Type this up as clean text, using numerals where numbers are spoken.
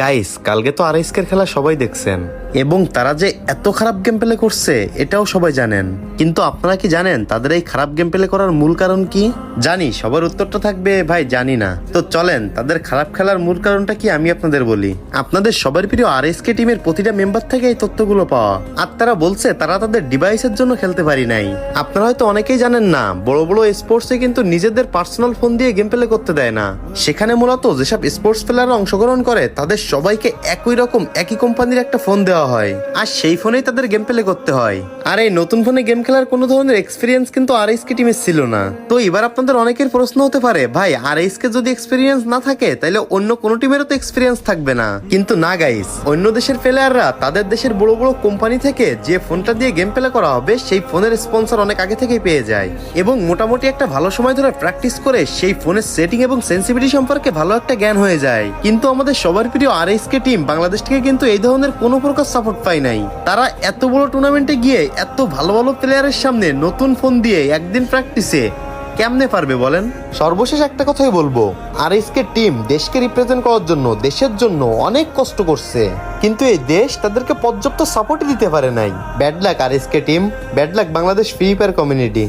Guys, কালকে তো আরএসকের খেলা সবাই দেখছেন এবং তারা যে এত খারাপ গেম প্লে করছে এটাও সবাই জানেন। কিন্তু আপনারা কি জানেন তাদের এই খারাপ গেম প্লে করার মূল কারণ কি? জানি সবার উত্তরটা থাকবে ভাই জানি না। তো চলেন তাদের খারাপ খেলার মূল কারণটা কি আমি আপনাদের বলি। আপনাদের সবার প্রিয় আরএসকে টিমের প্রতিটা মেম্বার থেকে এই তথ্যগুলো পাওয়া। আর তারা বলছে তারা তাদের ডিভাইসের জন্য খেলতে পারি নাই। আপনারা হয়তো অনেকেই জানেন না, বড় বড় স্পোর্টসে কিন্তু নিজেদের পার্সোনাল ফোন দিয়ে গেম প্লে করতে দেয় না। সেখানে মূলত যেসব স্পোর্টস প্লেয়াররা অংশগ্রহণ করে তাদের সবাইকে একই রকম একই কোম্পানির একটা ফোন দেওয়া হয়, আর সেই ফোনেই তাদের গেম প্লে করতে হয়। আর এই নতুন ফোনে গেম খেলার কোনো ধরনের এক্সপিরিয়েন্স কিন্তু আরএসকে টিমের ছিল না। তো এবার আপনাদের অনেকের প্রশ্ন হতে পারে, ভাই আরএসকে যদি এক্সপিরিয়েন্স না থাকে তাহলে অন্য কোনো টিমেরও তো এক্সপিরিয়েন্স থাকবে না। কিন্তু না গাইস, অন্য দেশের প্লেয়াররা তাদের দেশের বড় বড় কোম্পানি থেকে যে ফোনটা দিয়ে গেম প্লে করা হবে সেই ফোনের স্পন্সর অনেক আগে থেকেই পেয়ে যায় এবং মোটামুটি একটা ভালো সময় ধরে প্র্যাকটিস করে সেই ফোনের সেটিং এবং সেন্সিটিভিটি সম্পর্কে ভালো একটা জ্ঞান হয়ে যায়। কিন্তু আমাদের সবার প্রিয় আরএসকে টিম বাংলাদেশ থেকে কিন্তু এই ধরনের কোনো প্রকার সাপোর্ট পায় নাই। তারা এত বড় টুর্নামেন্টে গিয়ে এত ভালো ভালো প্লেয়ারের সামনে নতুন ফোন দিয়ে একদিন প্র্যাকটিসে কেমনে পারবে বলেন? সর্বশেষ একটা কথাই বলবো, আরএসকে টিম দেশকে রিপ্রেজেন্ট করার জন্য দেশের জন্য অনেক কষ্ট করছে, কিন্তু এই দেশ তাদেরকে পর্যাপ্ত সাপোর্টই দিতে পারে নাই। Bad luck RSK team, bad luck Bangladesh free fire community.